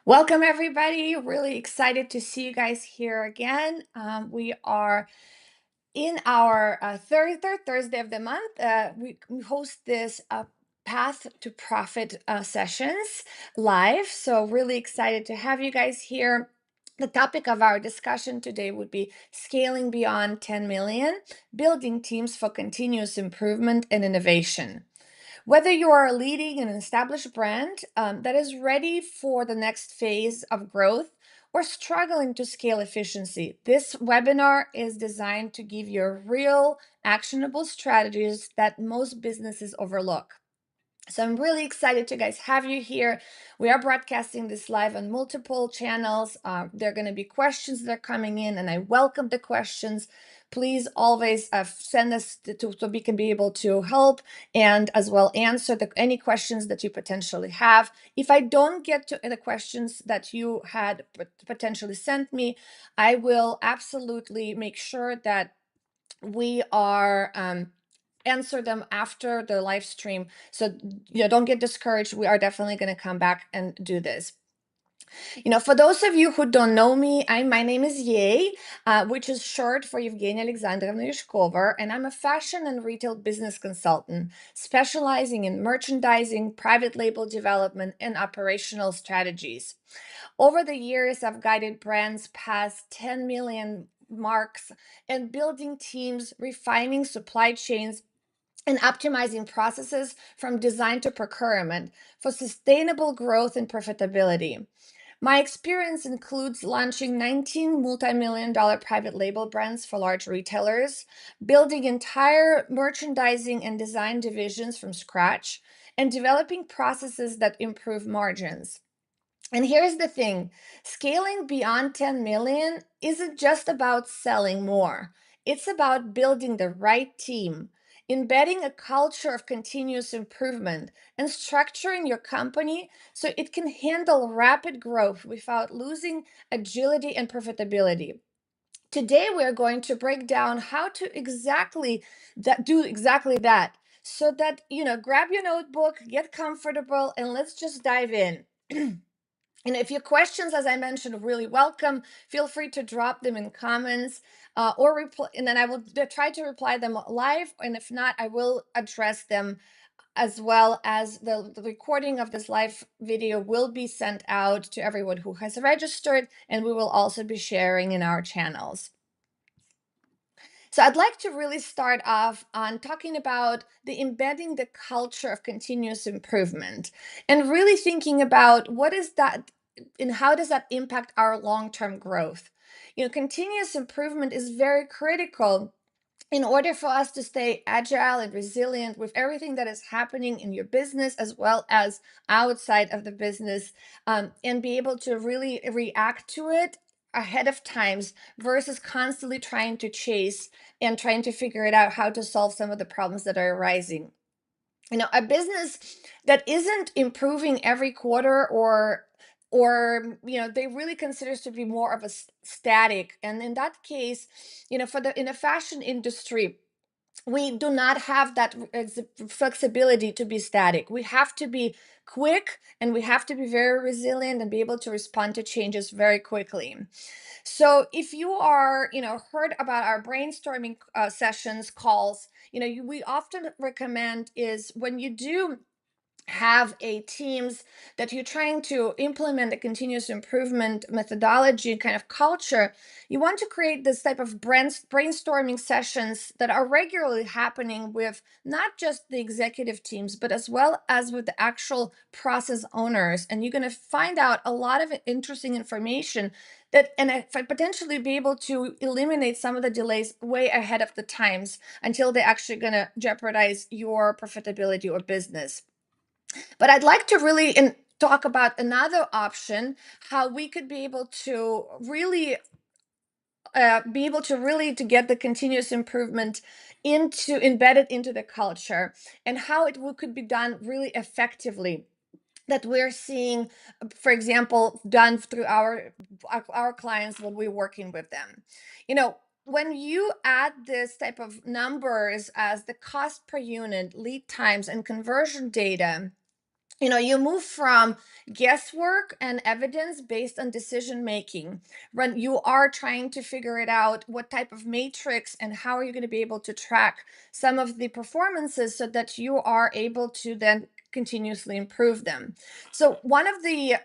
Welcome, everybody. Really excited to see you guys here again. We are in our third Thursday of the month. We host this Path to Profit sessions live. So, really excited to have you guys here. The topic of our discussion today would be scaling beyond 10 million, building teams for continuous improvement and innovation. Whether you are leading an established brand that is ready for the next phase of growth or struggling to scale efficiency, this webinar is designed to give you real, actionable strategies that most businesses overlook. So I'm really excited to guys have you here. We are broadcasting this live on multiple channels. There are going to be questions that are coming in, and I welcome the questions. Please always send us so we can be able to help and as well answer any questions that you potentially have. If I don't get to the questions that you had potentially sent me, I will absolutely make sure that we are answer them after the live stream. So, don't get discouraged. We are definitely going to come back and do this. For those of you who don't know me, my name is Yay, which is short for Evgenia Alexandrovna Yushkova, and I'm a fashion and retail business consultant specializing in merchandising, private label development, and operational strategies. Over the years, I've guided brands past 10 million marks and building teams, refining supply chains, and optimizing processes from design to procurement for sustainable growth and profitability. My experience includes launching 19 multi-million dollar private label brands for large retailers, building entire merchandising and design divisions from scratch, and developing processes that improve margins. And here's the thing, scaling beyond 10 million isn't just about selling more, it's about building the right team, embedding a culture of continuous improvement, and structuring your company so it can handle rapid growth without losing agility and profitability. Today, we are going to break down how to do exactly that. So that, grab your notebook, get comfortable, and let's just dive in. And if your questions, as I mentioned, are really welcome, feel free to drop them in comments or reply, and then I will try to reply them live. And if not, I will address them as well as the recording of this live video will be sent out to everyone who has registered, and we will also be sharing in our channels. So I'd like to really start off on talking about the embedding the culture of continuous improvement and really thinking about what is that and how does that impact our long-term growth. Continuous improvement is very critical in order for us to stay agile and resilient with everything that is happening in your business as well as outside of the business, and be able to really react to it ahead of times versus constantly trying to chase and trying to figure it out how to solve some of the problems that are arising. A business that isn't improving every quarter or they really considers to be more of a static, and in that case, for the in the fashion industry, we do not have that flexibility to be static. We have to be quick, and we have to be very resilient and be able to respond to changes very quickly. So if you are, heard about our brainstorming sessions calls, we often recommend is when you do have a teams that you're trying to implement a continuous improvement methodology kind of culture, you want to create this type of brainstorming sessions that are regularly happening with not just the executive teams, but as well as with the actual process owners. And you're going to find out a lot of interesting information potentially be able to eliminate some of the delays way ahead of the times until they're actually going to jeopardize your profitability or business. But I'd like to really talk about another option, how we could be able to really to get the continuous improvement into embedded into the culture, and how could be done really effectively, that we're seeing, for example, done through our clients when we're working with them. When you add this type of numbers as the cost per unit, lead times, and conversion data, You move from guesswork and evidence based on decision making when you are trying to figure it out, what type of matrix and how are you going to be able to track some of the performances so that you are able to then continuously improve them. So one of the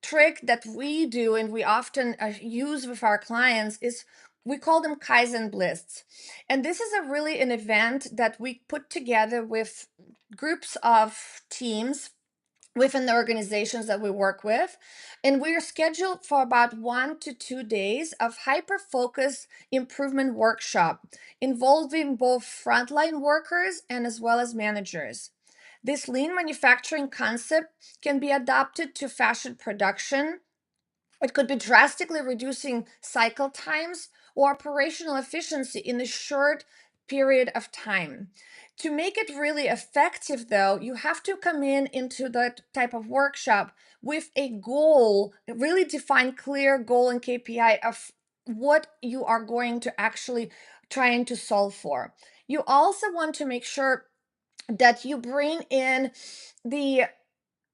trick that we do and we often use with our clients is we call them Kaizen lists. And this is a really an event that we put together with groups of teams within the organizations that we work with. And we are scheduled for about 1 to 2 days of hyper focused improvement workshop involving both frontline workers and as well as managers. This lean manufacturing concept can be adopted to fashion production. It could be drastically reducing cycle times or operational efficiency in a short period of time. To make it really effective, though, you have to come in into that type of workshop with a goal, a really define clear goal and KPI of what you are going to actually trying to solve for. You also want to make sure that you bring in the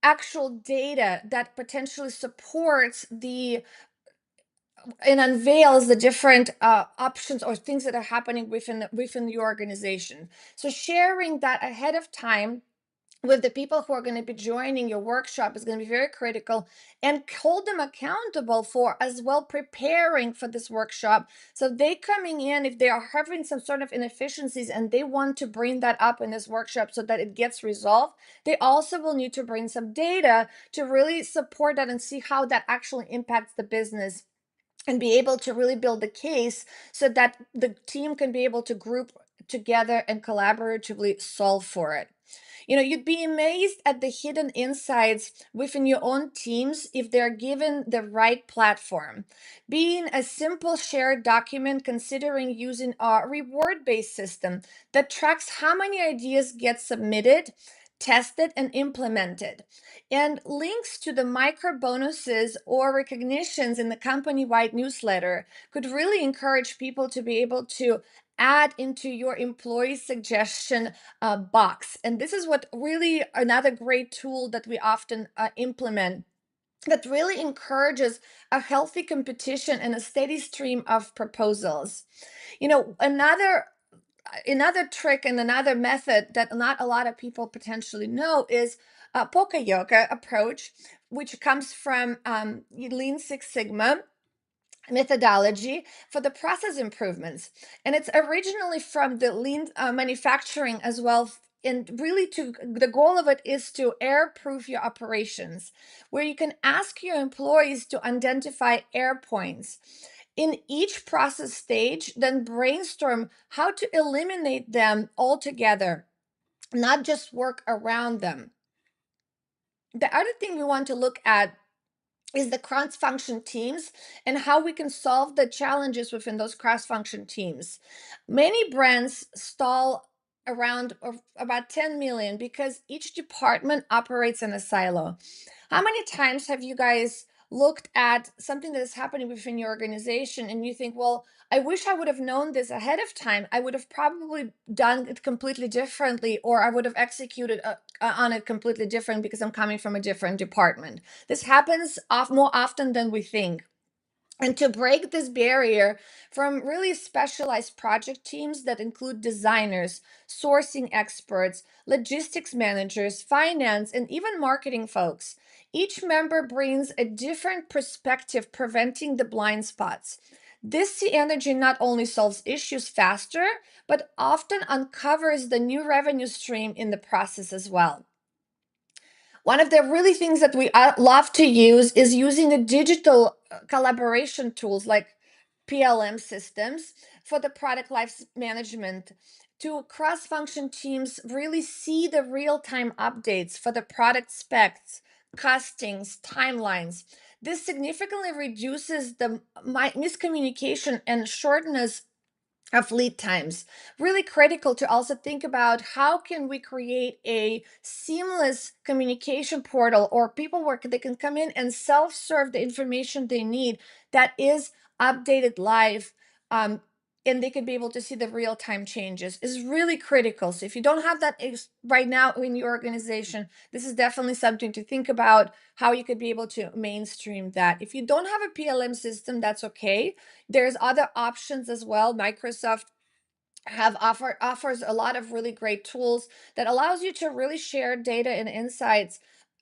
actual data that potentially supports the and unveils the different options or things that are happening within the organization. So sharing that ahead of time with the people who are going to be joining your workshop is going to be very critical, and hold them accountable for as well preparing for this workshop. So they coming in, if they are having some sort of inefficiencies and they want to bring that up in this workshop so that it gets resolved, they also will need to bring some data to really support that and see how that actually impacts the business and be able to really build the case so that the team can be able to group together and collaboratively solve for it. You'd be amazed at the hidden insights within your own teams if they're given the right platform. Being a simple shared document, considering using a reward based system that tracks how many ideas get submitted, tested, and implemented, and links to the micro bonuses or recognitions in the company wide newsletter could really encourage people to be able to add into your employee suggestion box. And this is what really another great tool that we often implement that really encourages a healthy competition and a steady stream of proposals. Another trick and another method that not a lot of people potentially know is a Poka Yoga approach, which comes from Lean Six Sigma methodology for the process improvements. And it's originally from the lean manufacturing as well. And really, to the goal of it is to air proof your operations, where you can ask your employees to identify air points in each process stage, then brainstorm how to eliminate them altogether, not just work around them. The other thing we want to look at is the cross function teams and how we can solve the challenges within those cross function teams. Many brands stall around about 10 million because each department operates in a silo. How many times have you guys looked at something that is happening within your organization and you think, well, I wish I would have known this ahead of time. I would have probably done it completely differently, or I would have executed on it completely different because I'm coming from a different department. This happens more often than we think. And to break this barrier from really specialized project teams that include designers, sourcing experts, logistics managers, finance, and even marketing folks, each member brings a different perspective, preventing the blind spots. This energy not only solves issues faster, but often uncovers the new revenue stream in the process as well. One of the really things that we love to use is using the digital collaboration tools like PLM systems for the product life management to cross function teams really see the real time updates for the product specs, costings, timelines. This significantly reduces the miscommunication and shortens of lead times. Really critical to also think about how can we create a seamless communication portal or people where they can come in and self-serve the information they need that is updated live, um, and they could be able to see the real-time changes is really critical. So if you don't have that right now in your organization, this is definitely something to think about, how you could be able to mainstream that. If you don't have a PLM system, that's okay. There's other options as well. Microsoft offers a lot of really great tools that allows you to really share data and insights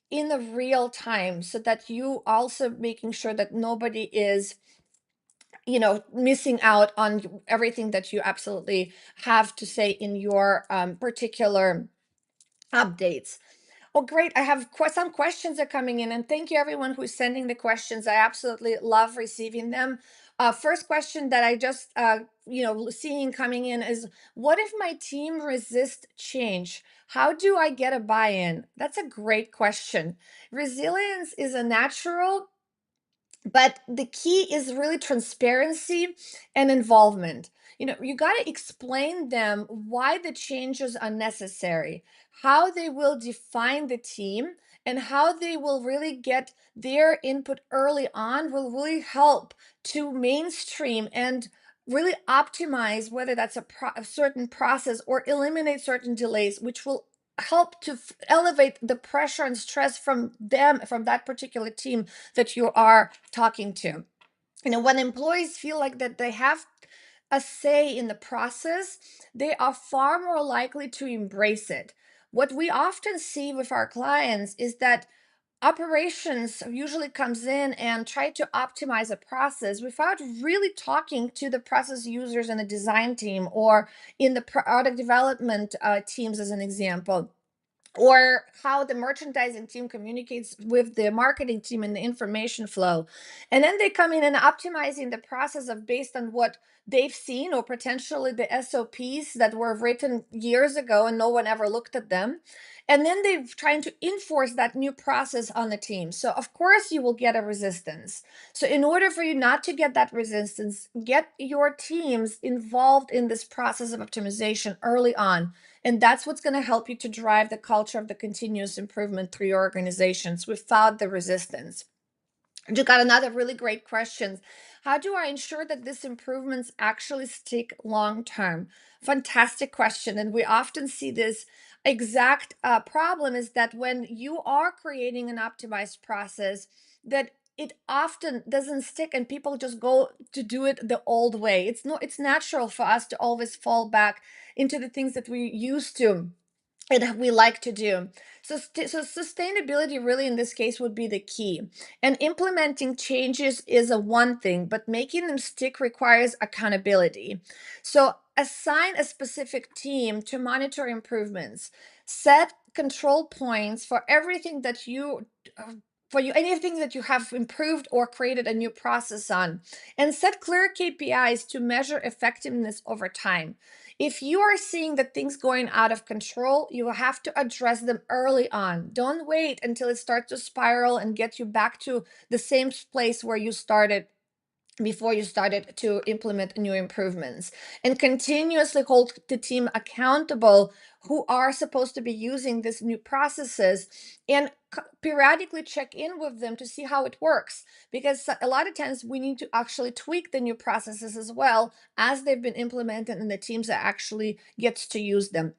in the real time, so that you also making sure that nobody is missing out on everything that you absolutely have to say in your particular updates. Oh, great. I have some questions are coming in, and thank you everyone who's sending the questions. I absolutely love receiving them. First question that I just, seeing coming in is, what if my team resists change? How do I get a buy-in? That's a great question. Resilience is a natural, but the key is really transparency and involvement. You got to explain them why the changes are necessary, how they will define the team, and how they will really get their input early on will really help to mainstream and really optimize, whether that's a certain process or eliminate certain delays, which will help to elevate the pressure and stress from them, from that particular team that you are talking to. When employees feel like that they have a say in the process, they are far more likely to embrace it. What we often see with our clients is that operations usually comes in and try to optimize a process without really talking to the process users in the design team, or in the product development teams, as an example, or how the merchandising team communicates with the marketing team and the information flow. And then they come in and optimizing the process of based on what they've seen, or potentially the SOPs that were written years ago and no one ever looked at them. And then they're trying to enforce that new process on the team. So of course you will get a resistance. So in order for you not to get that resistance, get your teams involved in this process of optimization early on, and that's what's going to help you to drive the culture of the continuous improvement through your organizations without the resistance. You got another really great question. How do I ensure that these improvements actually stick long term? Fantastic question. And we often see this exact problem, is that when you are creating an optimized process, that it often doesn't stick and people just go to do it the old way. It's natural for us to always fall back into the things that we used to and we like to do. So sustainability really in this case would be the key. And implementing changes is a one thing, but making them stick requires accountability. So assign a specific team to monitor improvements. Set control points for everything that for you anything that you have improved or created a new process on, and set clear KPIs to measure effectiveness over time. If you are seeing that things going out of control, you have to address them early on. Don't wait until it starts to spiral and get you back to the same place where you started before you started to implement new improvements. And continuously hold the team accountable who are supposed to be using these new processes, and periodically check in with them to see how it works, because a lot of times we need to actually tweak the new processes as well as they've been implemented and the teams that actually gets to use them.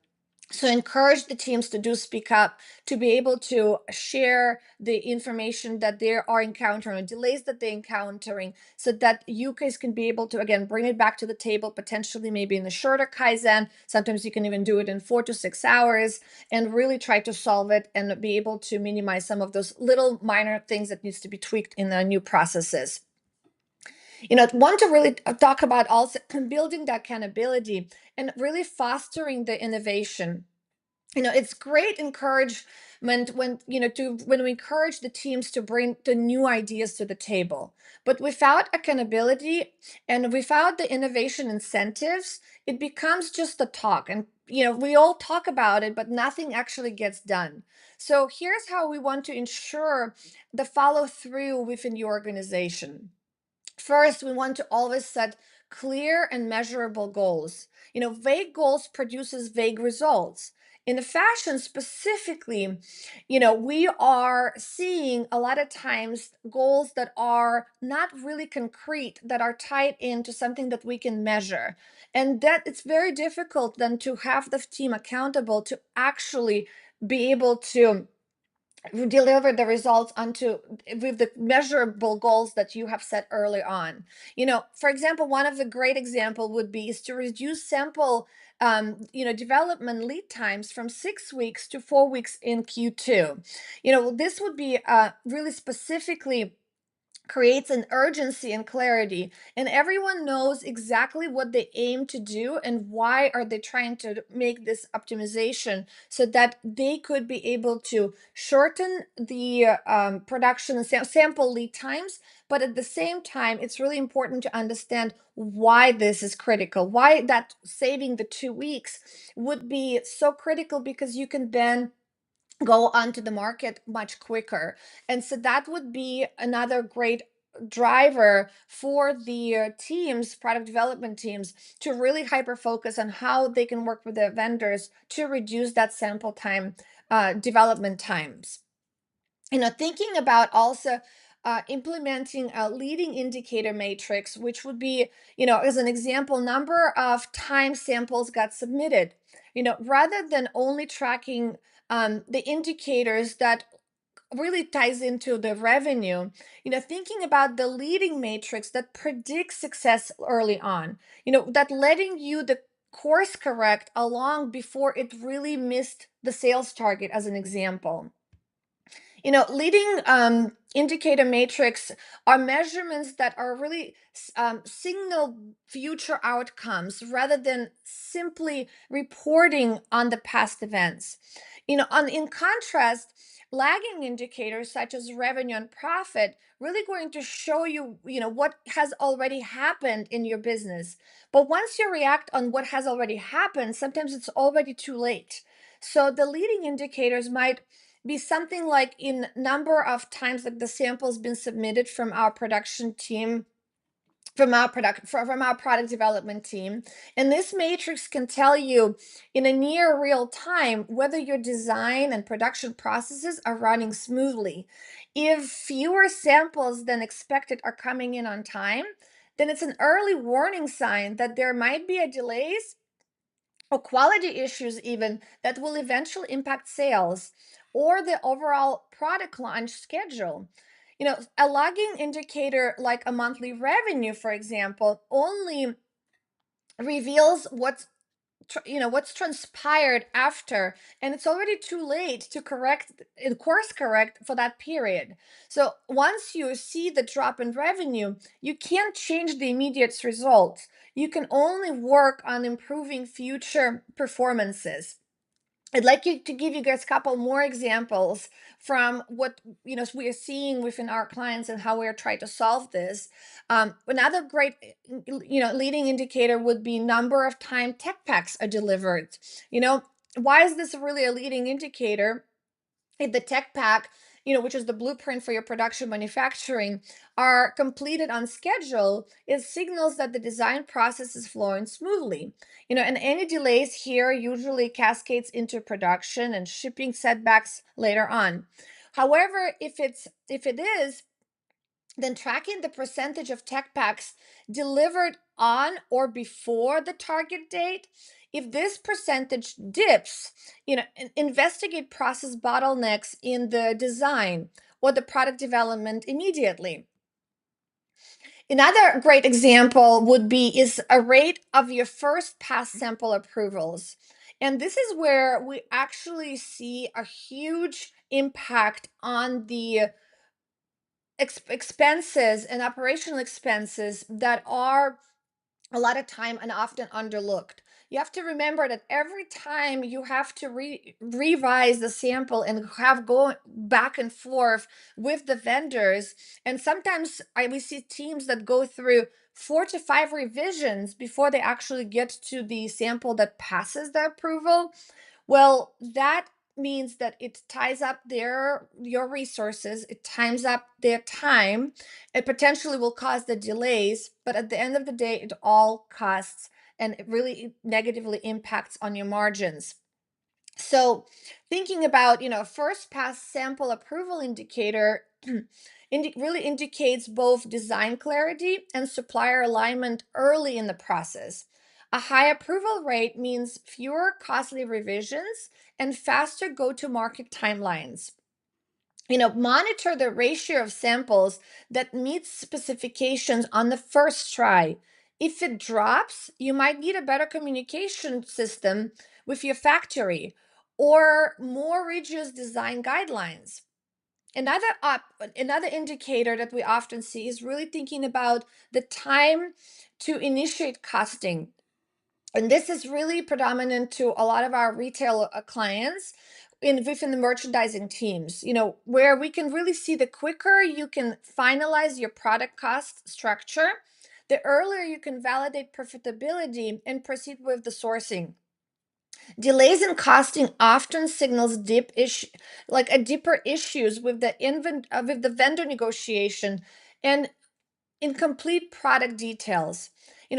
So encourage the teams to do speak up, to be able to share the information that they are encountering, delays that they're encountering, so that you guys can be able to, again, bring it back to the table, potentially maybe in the shorter Kaizen. Sometimes you can even do it in 4 to 6 hours, and really try to solve it and be able to minimize some of those little minor things that needs to be tweaked in the new processes. Want to really talk about also building the accountability and really fostering the innovation. It's great encouragement when we encourage the teams to bring the new ideas to the table, but without accountability and without the innovation incentives, it becomes just a talk. And we all talk about it, but nothing actually gets done. So here's how we want to ensure the follow through within the organization. First, we want to always set clear and measurable goals. Vague goals produces vague results. In the fashion specifically, we are seeing a lot of times goals that are not really concrete, that are tied into something that we can measure. And that it's very difficult then to have the team accountable to actually be able to deliver the results onto with the measurable goals that you have set early on. For example, one of the great example would be is to reduce sample development lead times from 6 weeks to 4 weeks in Q2. This would be really specifically creates an urgency and clarity, and everyone knows exactly what they aim to do and why are they trying to make this optimization, so that they could be able to shorten the production and sample lead times. But at the same time, it's really important to understand why this is critical, why that saving the 2 weeks would be so critical, because you can then go onto the market much quicker. And so that would be another great driver for the teams, product development teams, to really hyper focus on how they can work with their vendors to reduce that sample time, development times. Thinking about also implementing a leading indicator matrix, which would be, as an example, number of time samples got submitted, rather than only tracking the indicators that really ties into the revenue. Thinking about the leading matrix that predicts success early on, that letting you the course correct along before it really missed the sales target, as an example. Leading indicator matrix are measurements that are really signal future outcomes rather than simply reporting on the past events. In contrast, lagging indicators such as revenue and profit really going to show you, what has already happened in your business. But once you react on what has already happened, sometimes it's already too late. So the leading indicators might be something like in number of times like the samples been submitted from our production team, from our product development team. And this matrix can tell you in a near real time whether your design and production processes are running smoothly. If fewer samples than expected are coming in on time, then it's an early warning sign that there might be a delays or quality issues even that will eventually impact sales or the overall product launch schedule. A lagging indicator like a monthly revenue, for example, only reveals what's transpired after, and it's already too late to correct and course correct for that period. So once you see the drop in revenue, you can't change the immediate results. You can only work on improving future performances. I'd like to give you guys a couple more examples from what we are seeing within our clients and how we are trying to solve this. Another great leading indicator would be number of time tech packs are delivered. Why is this really a leading indicator? If the tech pack, which is the blueprint for your production manufacturing, are completed on schedule, it signals that the design process is flowing smoothly. And any delays here usually cascades into production and shipping setbacks later on. However, if it is, then tracking the percentage of tech packs delivered on or before the target date. If this percentage dips, investigate process bottlenecks in the design or the product development immediately. Another great example would be is a rate of your first pass sample approvals. And this is where we actually see a huge impact on the expenses and operational expenses that are a lot of time and often underlooked. You have to remember that every time you have to revise the sample and have go back and forth with the vendors, and sometimes we see teams that go through 4 to 5 revisions before they actually get to the sample that passes the approval. Well, that means that it ties up your resources, it times up their time, it potentially will cause the delays, but at the end of the day, it all costs and it really negatively impacts on your margins. So thinking about, first pass sample approval indicator really indicates both design clarity and supplier alignment early in the process. A high approval rate means fewer costly revisions and faster go-to-market timelines. Monitor the ratio of samples that meets specifications on the first try. If it drops, you might need a better communication system with your factory or more rigorous design guidelines. Another indicator that we often see is really thinking about the time to initiate costing. And this is really predominant to a lot of our retail clients within the merchandising teams, where we can really see the quicker you can finalize your product cost structure, the earlier you can validate profitability and proceed with the sourcing. Delays in costing often signals deeper issues with with the vendor negotiation and incomplete product details.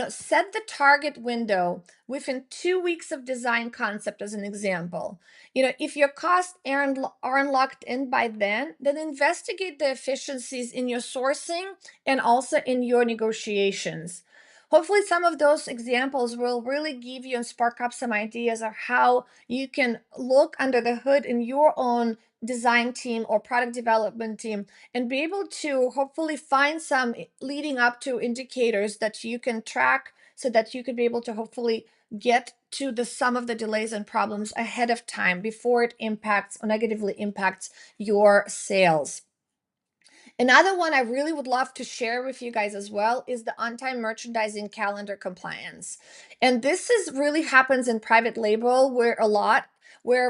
Set the target window within 2 weeks of design concept as an example. If your costs aren't locked in by then investigate the efficiencies in your sourcing and also in your negotiations. Hopefully, some of those examples will really give you and spark up some ideas of how you can look under the hood in your own design team or product development team and be able to hopefully find some leading up to indicators that you can track so that you could be able to hopefully get to the sum of the delays and problems ahead of time before it impacts or negatively impacts your sales. Another one I really would love to share with you guys as well is the on-time merchandising calendar compliance. And this is really happens in private label where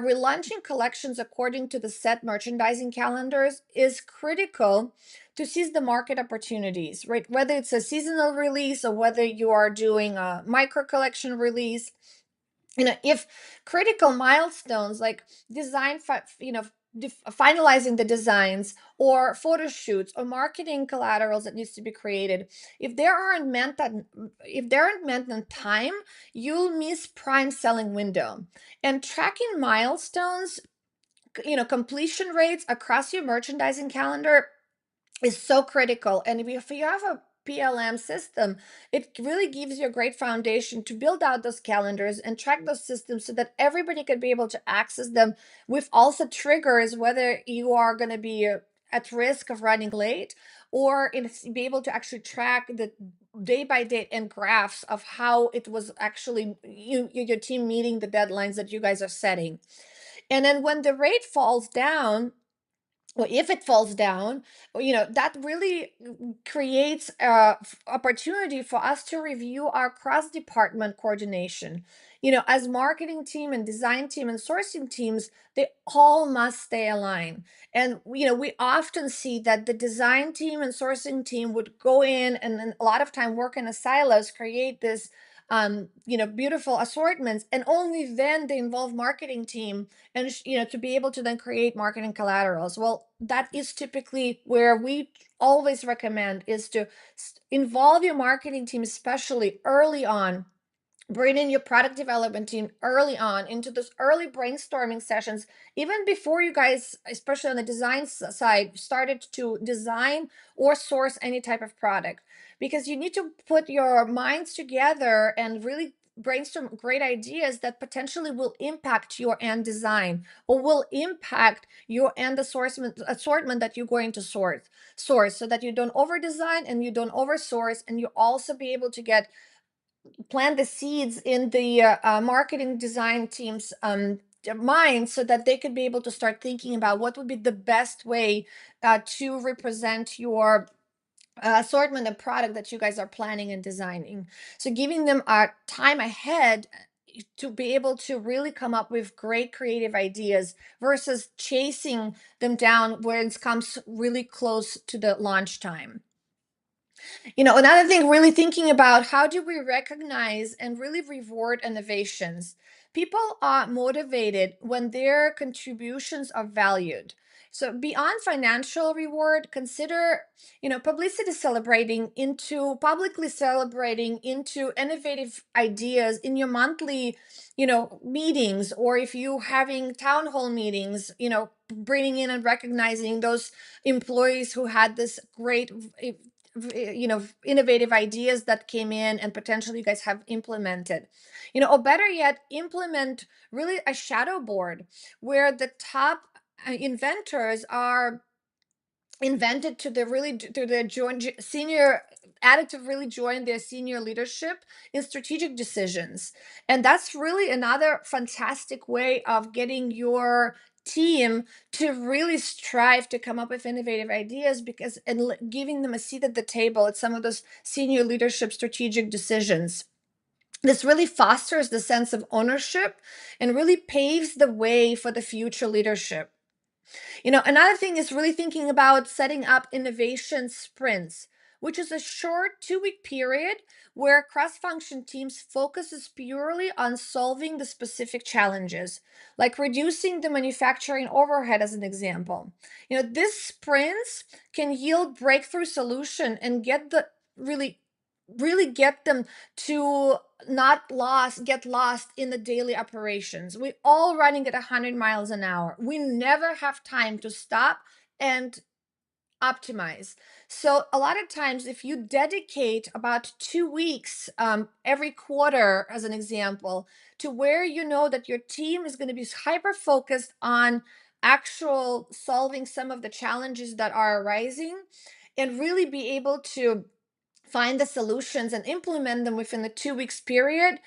relaunching collections according to the set merchandising calendars is critical to seize the market opportunities, right? Whether it's a seasonal release or whether you are doing a micro collection release, if critical milestones like design finalizing the designs or photo shoots or marketing collaterals that needs to be created, if they aren't met on time, you'll miss prime selling window. And tracking milestones, completion rates across your merchandising calendar is so critical. And if you have a PLM system, it really gives you a great foundation to build out those calendars and track those systems so that everybody can be able to access them with also triggers, whether you are going to be at risk of running late or be able to actually track the day by day and graphs of how it was actually your team meeting the deadlines that you guys are setting. And then when the rate falls down, well, if it falls down, that really creates a opportunity for us to review our cross department coordination. As marketing team and design team and sourcing teams, they all must stay aligned. And we often see that the design team and sourcing team would go in and then a lot of time work in a silos, create this beautiful assortments, and only then they involve marketing team and to be able to then create marketing collaterals. Well, that is typically where we always recommend is to involve your marketing team, especially early on. Bring in your product development team early on into those early brainstorming sessions, even before you guys, especially on the design side, started to design or source any type of product, because you need to put your minds together and really brainstorm great ideas that potentially will impact your end design or will impact your end assortment that you're going to source, so that you don't over design and you don't over source, and you also be able to plant the seeds in the marketing design team's mind, so that they could be able to start thinking about what would be the best way to represent your assortment and product that you guys are planning and designing. So giving them time ahead to be able to really come up with great creative ideas versus chasing them down when it comes really close to the launch time. Another thing, really thinking about how do we recognize and really reward innovations. People are motivated when their contributions are valued. So beyond financial reward, consider, publicly celebrating into innovative ideas in your monthly, meetings, or if you having town hall meetings, bringing in and recognizing those employees who had this great, innovative ideas that came in and potentially you guys have implemented, or better yet, implement really a shadow board where the top inventors are invented to their join senior added to really join their senior leadership in strategic decisions. And that's really another fantastic way of getting your team to really strive to come up with innovative ideas, because and giving them a seat at the table at some of those senior leadership strategic decisions. This really fosters the sense of ownership and really paves the way for the future leadership. Another thing is really thinking about setting up innovation sprints, which is a short 2-week period where cross-function teams focuses purely on solving the specific challenges, like reducing the manufacturing overhead as an example. This sprints can yield breakthrough solution and really get them to not get lost in the daily operations. We all running at 100 miles an hour. We never have time to stop and optimize. So a lot of times, if you dedicate about 2 weeks every quarter, as an example, to where you know that your team is going to be hyper focused on actual solving some of the challenges that are arising, and really be able to find the solutions and implement them within the 2 weeks period,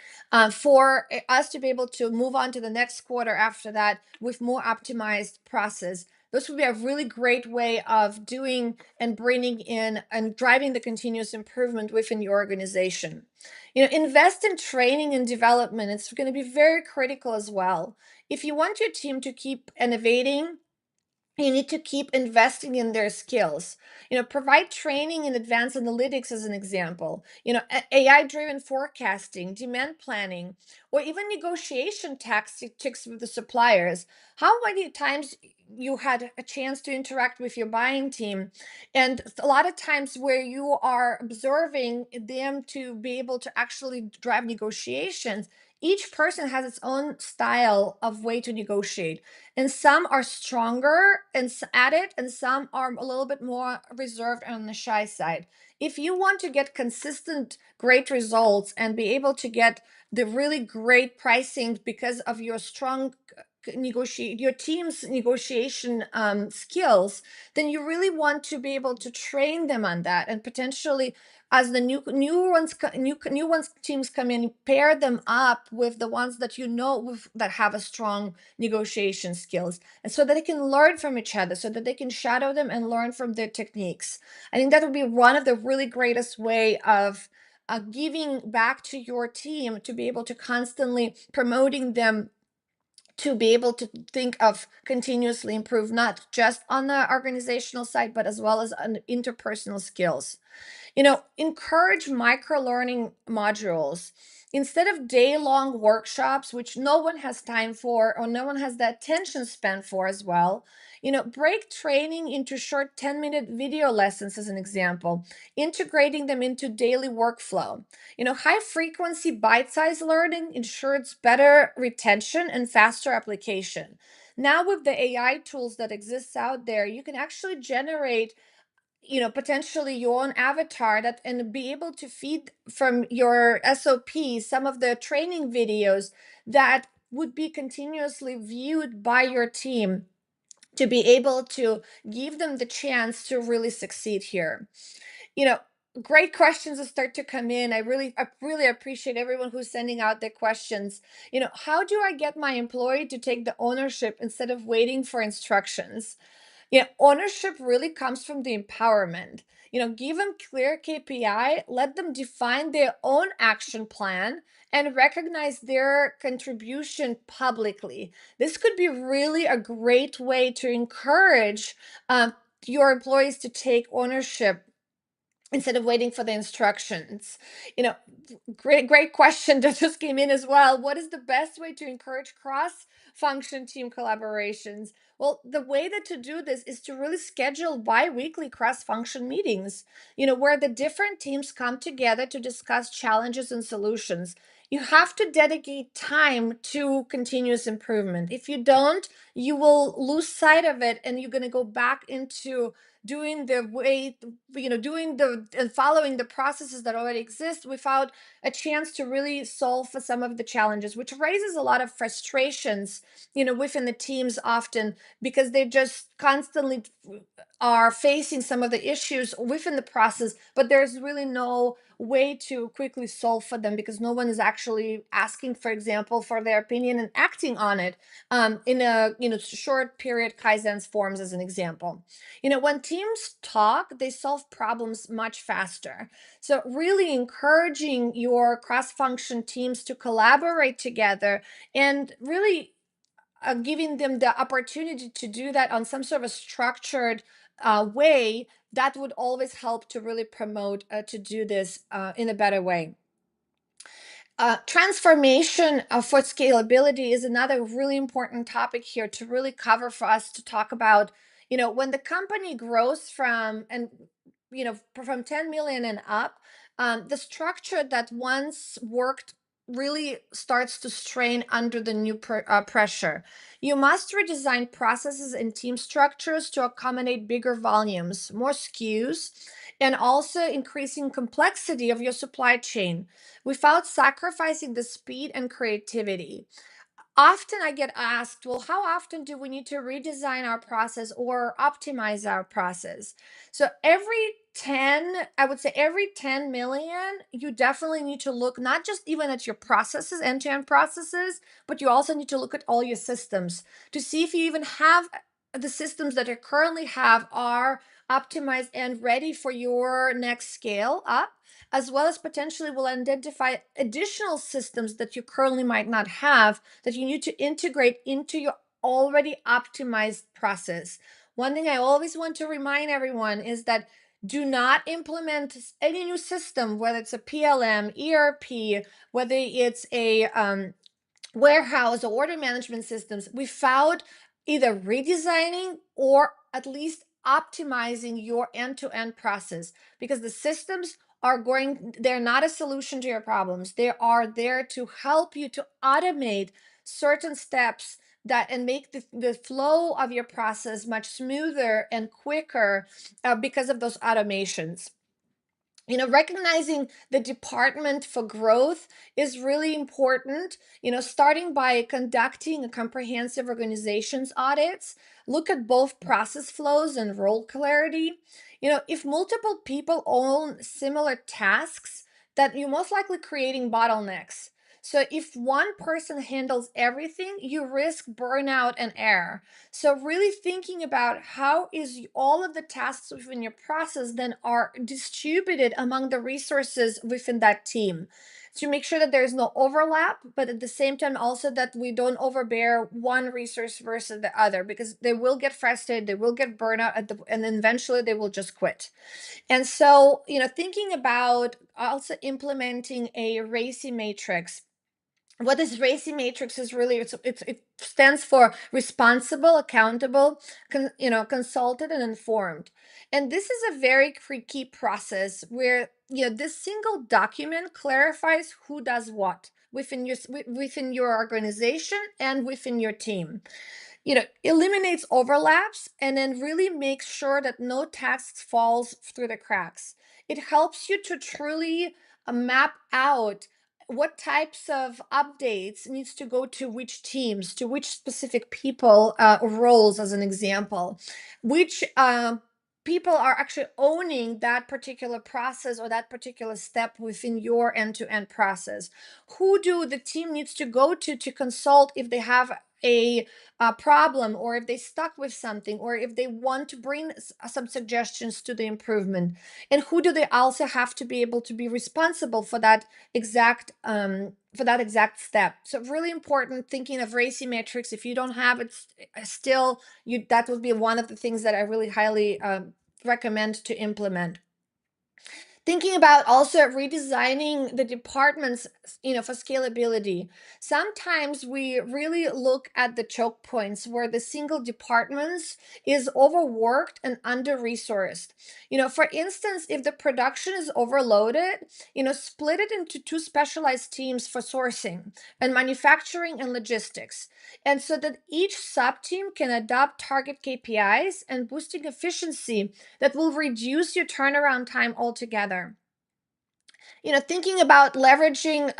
for us to be able to move on to the next quarter after that with more optimized process. This would be a really great way of doing and bringing in and driving the continuous improvement within your organization. Invest in training and development. It's going to be very critical as well. If you want your team to keep innovating, you need to keep investing in their skills. Provide training in advanced analytics as an example. AI driven forecasting, demand planning, or even negotiation tactics with the suppliers. How many times you had a chance to interact with your buying team, and a lot of times where you are observing them to be able to actually drive negotiations, each person has its own style of way to negotiate, and some are stronger at it, and some are a little bit more reserved and on the shy side. If you want to get consistent great results and be able to get the really great pricing because of your strong negotiate your team's negotiation skills, then you really want to be able to train them on that, and potentially, as the new ones teams come in, pair them up with the ones that that have a strong negotiation skills, and so that they can learn from each other, so that they can shadow them and learn from their techniques. I think that would be one of the really greatest way of giving back to your team, to be able to constantly promoting them to be able to think of continuously improve, not just on the organizational side, but as well as on interpersonal skills. Encourage micro learning modules. Instead of day long workshops, which no one has time for or no one has the attention span for as well, break training into short 10-minute video lessons as an example, integrating them into daily workflow. High frequency bite sized learning ensures better retention and faster application. Now, with the AI tools that exists out there, you can actually generate potentially your own avatar that and be able to feed from your SOP some of the training videos that would be continuously viewed by your team, to be able to give them the chance to really succeed here. you know Great questions will start to come in. I really appreciate everyone who's sending out their questions. How do I get my employee to take the ownership instead of waiting for instructions? Ownership really comes from the empowerment. Give them clear KPI, let them define their own action plan, and recognize their contribution publicly. This could be really a great way to encourage your employees to take ownership instead of waiting for the instructions? You know, great question that just came in as well. What is the best way to encourage cross function team collaborations? Well, the way that to do this is to really schedule bi-weekly cross function meetings, where the different teams come together to discuss challenges and solutions. You have to dedicate time to continuous improvement. If you don't, you will lose sight of it, and you're going to go back into doing the way, doing the and following the processes that already exist without a chance to really solve for some of the challenges, which raises a lot of frustrations, within the teams often, because they just constantly are facing some of the issues within the process, but there's really no way to quickly solve for them because no one is actually asking, for example, for their opinion and acting on it, in a short period Kaizen's forms, as an example. When teams talk, they solve problems much faster. So, really encouraging your cross function teams to collaborate together and really giving them the opportunity to do that on some sort of structured way, that would always help to really promote to do this in a better way. Transformation for scalability is another really important topic here to really cover for us to talk about. When the company grows from 10 million and up, the structure that once worked really starts to strain under the new pressure. You must redesign processes and team structures to accommodate bigger volumes, more SKUs, and also increasing complexity of your supply chain without sacrificing the speed and creativity. Often I get asked, well, how often do we need to redesign our process or optimize our process? So I would say every 10 million, you definitely need to look not just even at your processes, end-to-end processes, but you also need to look at all your systems to see if you even have the systems that you currently have are optimized and ready for your next scale up, as well as potentially will identify additional systems that you currently might not have that you need to integrate into your already optimized process. One thing I always want to remind everyone is that do not implement any new system, whether it's a PLM, ERP, whether it's a warehouse or order management systems, without either redesigning or at least optimizing your end-to-end process, because the systems they're not a solution to your problems. They are there to help you to automate certain steps that and make the flow of your process much smoother and quicker, because of those automations. Recognizing the department for growth is really important. Starting by conducting a comprehensive organizations audits, look at both process flows and role clarity. If multiple people own similar tasks, that you're most likely creating bottlenecks. So if one person handles everything, you risk burnout and error. So really thinking about how is all of the tasks within your process then are distributed among the resources within that team, to make sure that there is no overlap, but at the same time also that we don't overbear one resource versus the other, because they will get frustrated, they will get burnout and then eventually they will just quit. And so, thinking about also implementing a RACI matrix. What this RACI matrix is really, it stands for responsible, accountable, consulted, and informed. And this is a very key process where this single document clarifies who does what within your organization and within your team. Eliminates overlaps and then really makes sure that no task falls through the cracks. It helps you to truly map out what types of updates needs to go to which teams, to which specific people, roles, as an example, which people are actually owning that particular process or that particular step within your end-to-end process. Who do the team needs to go to consult if they have a problem, or if they stuck with something, or if they want to bring some suggestions to the improvement, and who do they also have to be able to be responsible for that exact step. So really important thinking of RACI metrics. If you don't have it still, that would be one of the things that I really highly recommend to implement. Thinking about also redesigning the departments, for scalability. Sometimes we really look at the choke points where the single departments is overworked and under resourced. For instance, if the production is overloaded, split it into two specialized teams for sourcing and manufacturing and logistics, and so that each sub team can adopt target KPIs and boosting efficiency that will reduce your turnaround time altogether. Thinking about leveraging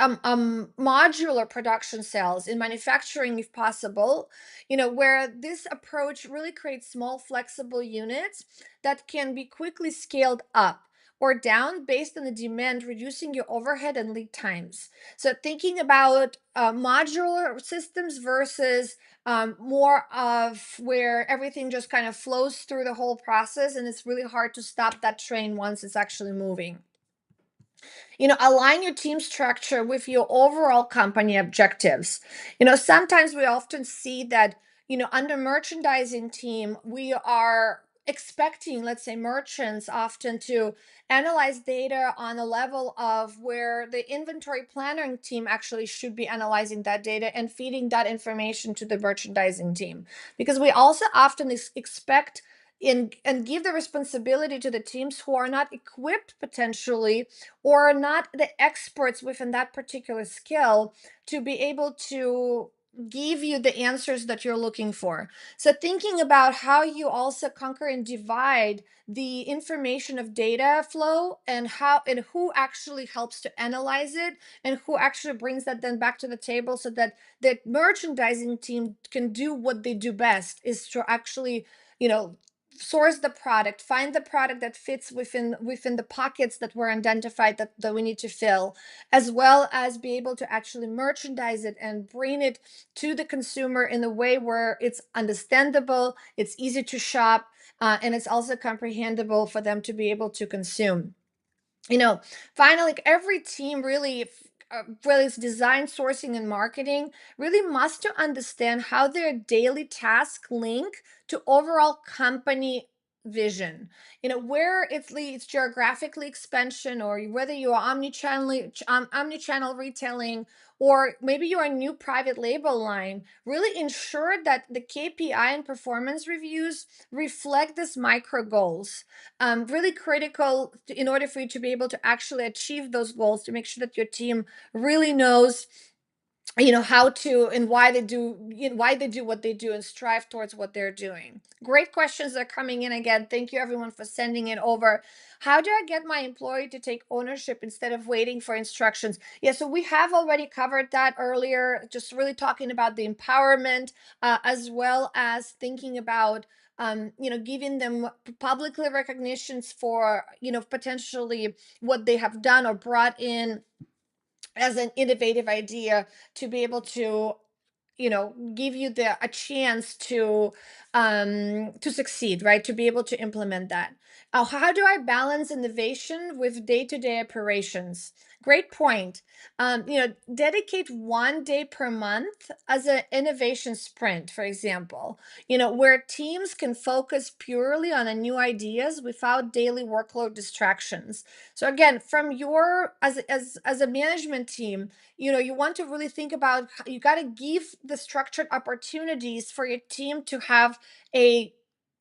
modular production cells in manufacturing if possible, where this approach really creates small flexible units that can be quickly scaled up or down based on the demand, reducing your overhead and lead times. So thinking about modular systems versus more of where everything just kind of flows through the whole process and it's really hard to stop that train once it's actually moving. Align your team structure with your overall company objectives. Sometimes we often see that, under merchandising team, we are expecting, let's say, merchants often to analyze data on a level of where the inventory planning team actually should be analyzing that data and feeding that information to the merchandising team. Because we also often expect and give the responsibility to the teams who are not equipped potentially or not the experts within that particular skill to be able to give you the answers that you're looking for. So thinking about how you also conquer and divide the information of data flow and how and who actually helps to analyze it and who actually brings that then back to the table so that the merchandising team can do what they do best is to actually, you know, source the product, find the product that fits within the pockets that were identified that we need to fill, as well as be able to actually merchandise it and bring it to the consumer in a way where it's understandable, it's easy to shop, and it's also comprehensible for them to be able to consume. you know Finally, every team really, whether it's design, sourcing, and marketing, really must to understand how their daily task link to overall company vision. Where it's geographically expansion, or whether you are omnichannel retailing, or maybe you're a new private label line, really ensure that the KPI and performance reviews reflect this micro goals. Really critical in order for you to be able to actually achieve those goals, to make sure that your team really knows, how to and why they do what they do and strive towards what they're doing. Great questions are coming in again. Thank you everyone for sending it over. How do I get my employee to take ownership instead of waiting for instructions? Yeah, so we have already covered that earlier, just really talking about the empowerment, as well as thinking about giving them publicly recognitions for, potentially what they have done or brought in as an innovative idea to be able to, give you the a chance to succeed, right, to be able to implement that. How do I balance innovation with day-to-day operations? Great point. Dedicate 1 day per month as an innovation sprint, for example, where teams can focus purely on a new ideas without daily workload distractions. So again, from your as a management team, you want to really think about you got to give the structured opportunities for your team to have a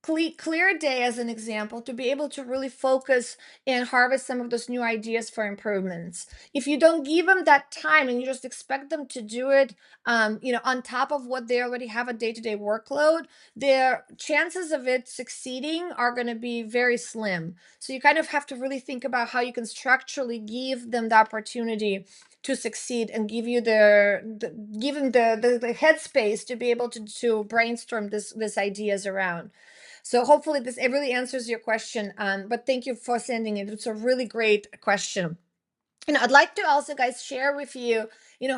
clear day, as an example, to be able to really focus and harvest some of those new ideas for improvements. If you don't give them that time and you just expect them to do it, on top of what they already have a day-to-day workload, their chances of it succeeding are going to be very slim. So you kind of have to really think about how you can structurally give them the opportunity to succeed and give you give them the headspace to be able to brainstorm this ideas around. So hopefully this it really answers your question. But thank you for sending it. It's a really great question. I'd like to also, guys, share with you,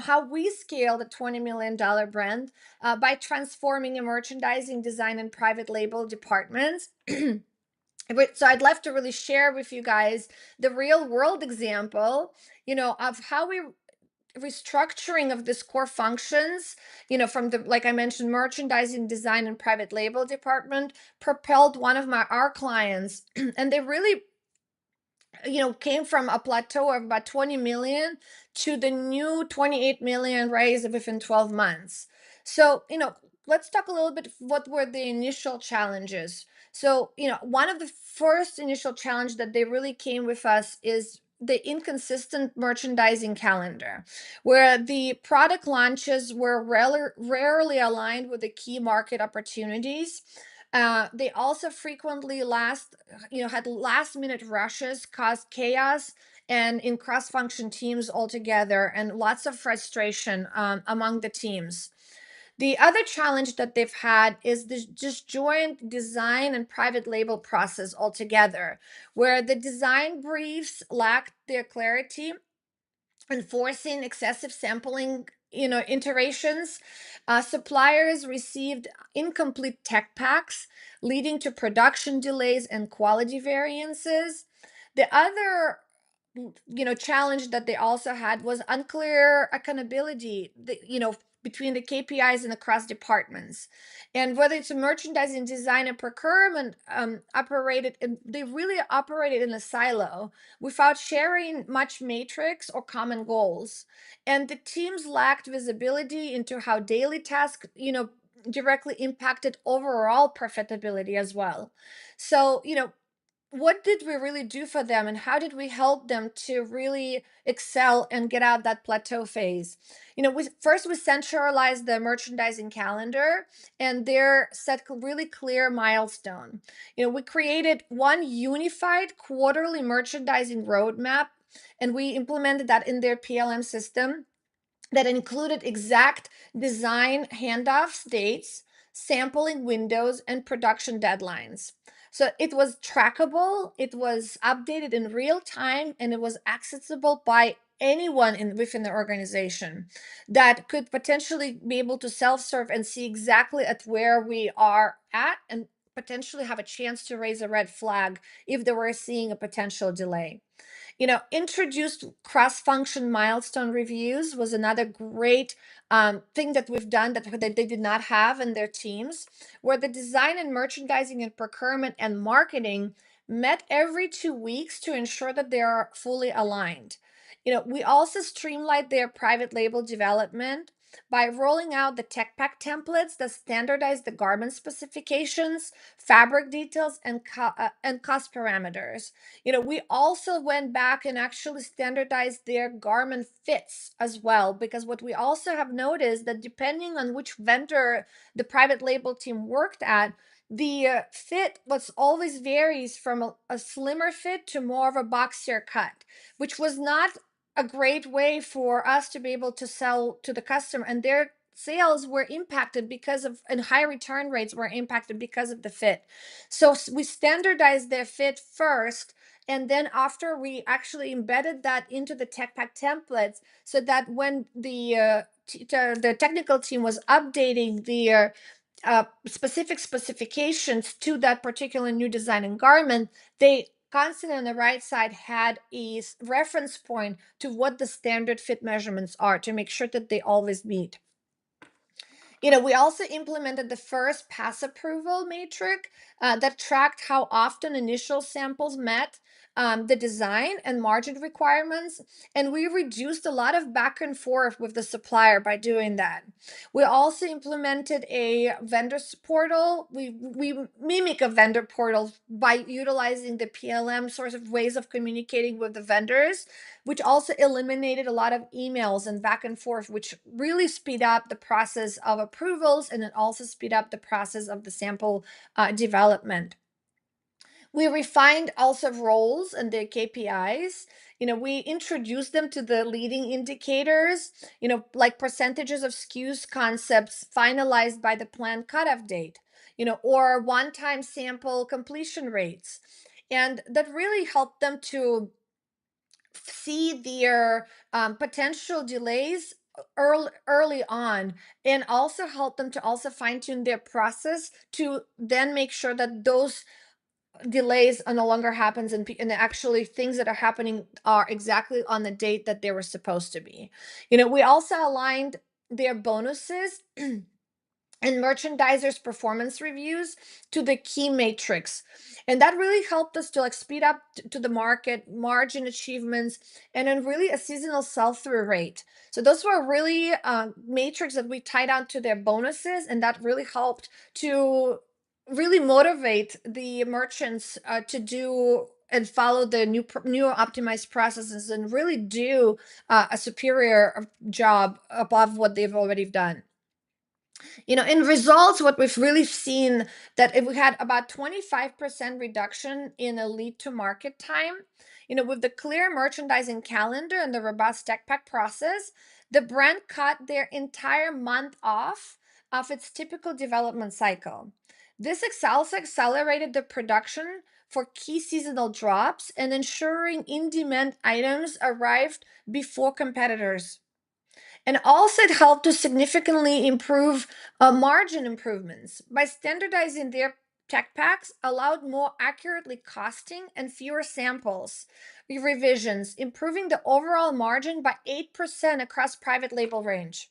how we scale the $20 million brand by transforming a merchandising, design, and private label departments. So I'd love to really share with you guys the real world example, of how we restructuring of this core functions, from the, like I mentioned, merchandising, design, and private label department propelled one of our clients and they really came from a plateau of about 20 million to the new 28 million raised within 12 months. So, let's talk a little bit what were the initial challenges. So, one of the first initial challenge that they really came with us is the inconsistent merchandising calendar, where the product launches were rarely aligned with the key market opportunities. They also frequently had last minute rushes, caused chaos and in cross function teams altogether, and lots of frustration among the teams. The other challenge that they've had is this disjoint design and private label process altogether, where the design briefs lacked their clarity, enforcing excessive sampling iterations. Suppliers received incomplete tech packs, leading to production delays and quality variances. The other challenge that they also had was unclear accountability, between the KPIs and across departments. And whether it's a merchandising, design, and procurement, they really operated in a silo without sharing much matrix or common goals. And the teams lacked visibility into how daily tasks, directly impacted overall profitability as well. So, what did we really do for them, and how did we help them to really excel and get out that plateau phase? We centralized the merchandising calendar, and there set really clear milestone. We created one unified quarterly merchandising roadmap, and we implemented that in their PLM system that included exact design handoffs dates, sampling windows, and production deadlines. So it was trackable, it was updated in real time, and it was accessible by anyone within the organization that could potentially be able to self-serve and see exactly at where we are at, and potentially have a chance to raise a red flag if they were seeing a potential delay. Introduced cross-function milestone reviews was another great thing that we've done that they did not have in their teams, where the design and merchandising and procurement and marketing met every 2 weeks to ensure that they are fully aligned. We also streamlined their private label development by rolling out the tech pack templates that standardize the garment specifications, fabric details, and cost parameters. We also went back and actually standardized their garment fits as well, because what we also have noticed that depending on which vendor the private label team worked at, the fit was always varies from a slimmer fit to more of a boxier cut, which was not a great way for us to be able to sell to the customer, and their sales were impacted because of, and high return rates were impacted because of the fit. So we standardized their fit first, and then after we actually embedded that into the tech pack templates, so that when the technical team was updating the specific specifications to that particular new design and garment, they constantly on the right side had a reference point to what the standard fit measurements are to make sure that they always meet. We also implemented the first pass approval matrix that tracked how often initial samples met the design and margin requirements. And we reduced a lot of back and forth with the supplier by doing that. We also implemented a vendor portal. We mimic a vendor portal by utilizing the PLM sorts of ways of communicating with the vendors, which also eliminated a lot of emails and back and forth, which really speed up the process of approvals, and it also speed up the process of the sample development. We refined also roles and their KPIs. We introduced them to the leading indicators, like percentages of SKUs concepts finalized by the planned cutoff date, or one-time sample completion rates. And that really helped them to see their potential delays early on, and also help them to also fine tune their process to then make sure that those delays no longer happens, and actually things that are happening are exactly on the date that they were supposed to be. We also aligned their bonuses and merchandisers' performance reviews to the key matrix. And that really helped us to like speed up to the market, margin achievements, and then really a seasonal sell-through rate. So those were really matrix that we tied on to their bonuses, and that really helped to really motivate the merchants to do and follow the new optimized processes and really do a superior job above what they've already done. In results, what we've really seen that if we had about 25% reduction in a lead to market time, with the clear merchandising calendar and the robust tech pack process, the brand cut their entire month off of its typical development cycle. This also accelerated the production for key seasonal drops and ensuring in-demand items arrived before competitors. And also, it helped to significantly improve margin improvements by standardizing their tech packs, allowed more accurately costing and fewer samples revisions, improving the overall margin by 8% across private label range.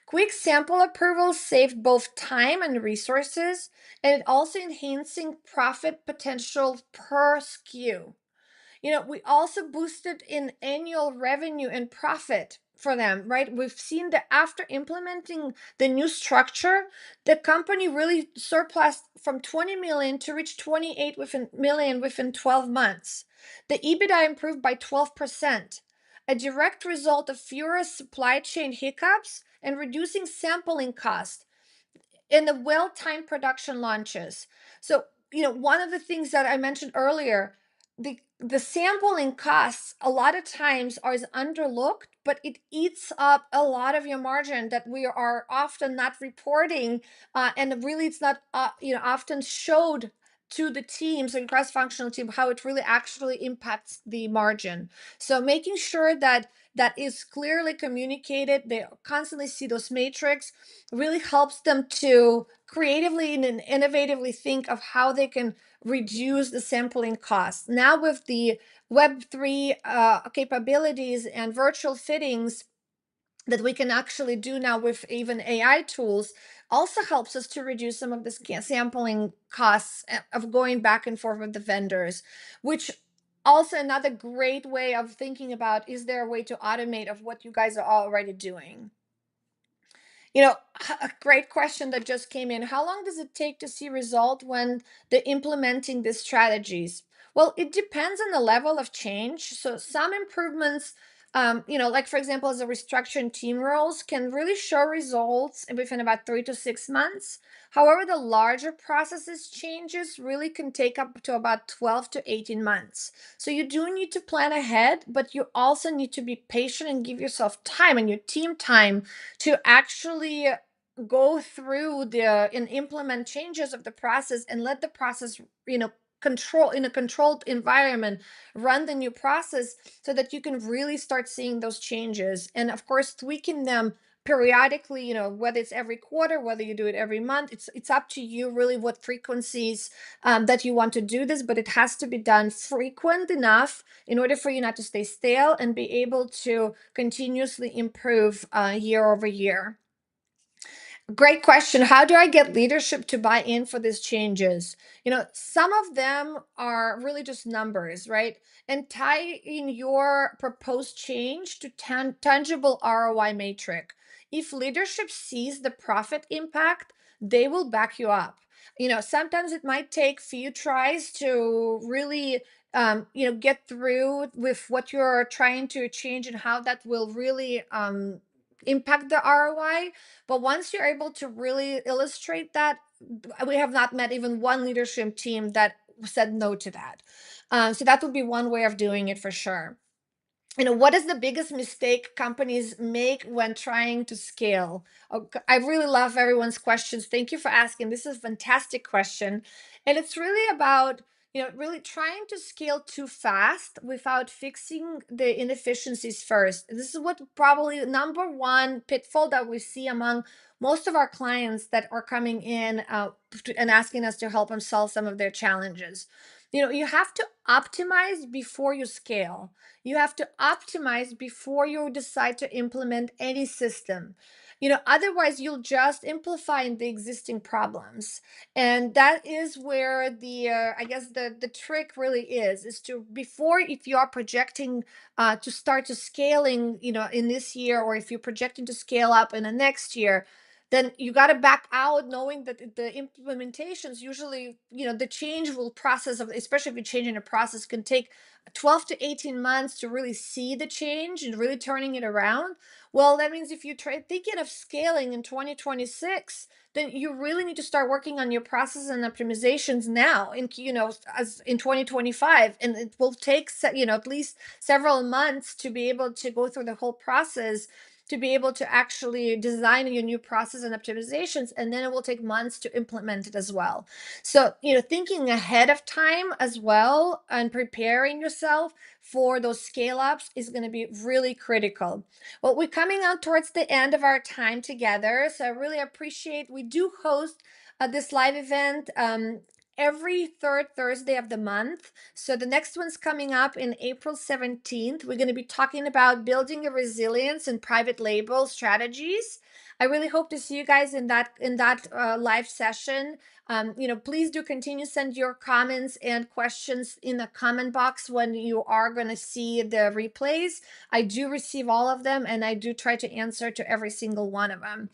Quick sample approvals saved both time and resources, and it also enhancing profit potential per SKU. We also boosted in annual revenue and profit for them, right? We've seen that after implementing the new structure, the company really surpassed from 20 million to reach 28 million within 12 months. The EBITDA improved by 12%, a direct result of fewer supply chain hiccups and reducing sampling costs in the well-timed production launches. So, one of the things that I mentioned earlier, the sampling costs a lot of times are underlooked, but it eats up a lot of your margin that we are often not reporting, and really it's not often showed to the teams and cross-functional team how it really actually impacts the margin. So making sure that that is clearly communicated, they constantly see those matrix, really helps them to creatively and innovatively think of how they can reduce the sampling costs. Now, with the Web3 capabilities and virtual fittings that we can actually do now with even AI tools, also helps us to reduce some of the sampling costs of going back and forth with the vendors, which also another great way of thinking about, is there a way to automate of what you guys are already doing? A great question that just came in. How long does it take to see result when they're implementing these strategies? Well, it depends on the level of change. So some improvements, like for example, as a restructuring team roles can really show results within about 3 to 6 months. However, the larger processes changes really can take up to about 12 to 18 months. So you do need to plan ahead, but you also need to be patient and give yourself time and your team time to actually go through the and implement changes of the process and let the process control in a controlled environment, run the new process so that you can really start seeing those changes, and of course tweaking them periodically, whether it's every quarter, whether you do it every month. It's up to you really what frequencies that you want to do this, but it has to be done frequent enough in order for you not to stay stale and be able to continuously improve year over year. Great question. How do I get leadership to buy in for these changes? Some of them are really just numbers, right? And tie in your proposed change to tangible ROI metric. If leadership sees the profit impact, they will back you up. Sometimes it might take few tries to really get through with what you're trying to change and how that will really impact the ROI. But once you're able to really illustrate that, we have not met even one leadership team that said no to that. So that would be one way of doing it for sure. What is the biggest mistake companies make when trying to scale? I really love everyone's questions. Thank you for asking. This is a fantastic question. And it's really about, really trying to scale too fast without fixing the inefficiencies first. This is what probably number one pitfall that we see among most of our clients that are coming in and asking us to help them solve some of their challenges. You have to optimize before you scale. You have to optimize before you decide to implement any system. Otherwise you'll just amplify the existing problems. And that is where the I guess the trick really is to, before, if you are projecting to start to scaling, in this year, or if you're projecting to scale up in the next year, then you got to back out, knowing that the implementations usually, the change will process of, especially if you're changing a process, can take 12 to 18 months to really see the change and really turning it around. Well, that means if you try thinking of scaling in 2026, then you really need to start working on your process and optimizations now, as in 2025. And it will take, at least several months to be able to go through the whole process, to be able to actually design your new process and optimizations. And then it will take months to implement it as well. So, thinking ahead of time as well and preparing yourself for those scale ups is going to be really critical. Well, we're coming out towards the end of our time together, so I really appreciate. We do host this live event every third Thursday of the month. So the next one's coming up in April 17th. We're going to be talking about building a resilience and private label strategies. I really hope to see you guys in that live session. Please do continue send your comments and questions in the comment box when you are going to see the replays. I do receive all of them, and I do try to answer to every single one of them.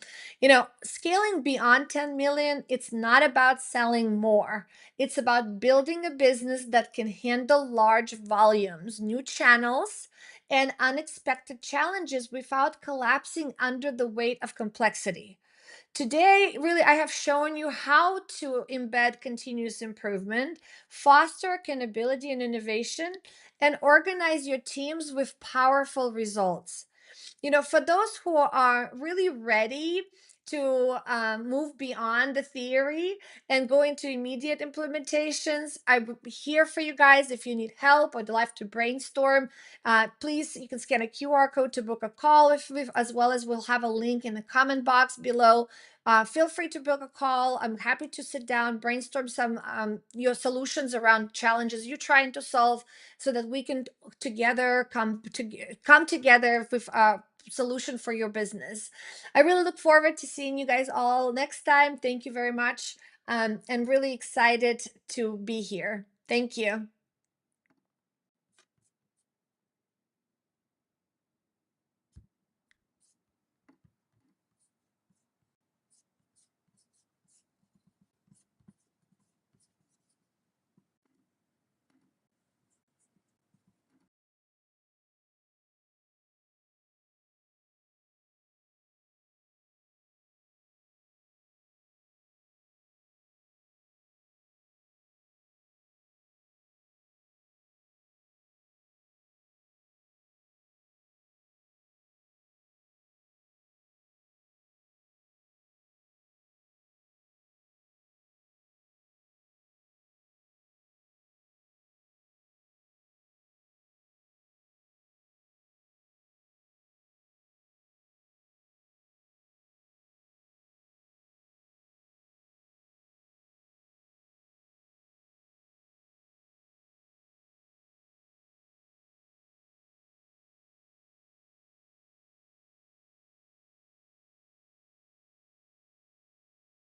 Scaling beyond 10 million, it's not about selling more. It's about building a business that can handle large volumes, new channels, and unexpected challenges without collapsing under the weight of complexity. Today, really, I have shown you how to embed continuous improvement, foster accountability and innovation, and organize your teams with powerful results. For those who are really ready to move beyond the theory and go into immediate implementations, I'm here for you guys. If you need help or would like to brainstorm, please, you can scan a QR code to book a call as well as we'll have a link in the comment box below. Feel free to book a call. I'm happy to sit down, brainstorm some your solutions around challenges you're trying to solve, so that we can together come together with a solution for your business. I really look forward to seeing you guys all next time. Thank you very much. And really excited to be here. Thank you.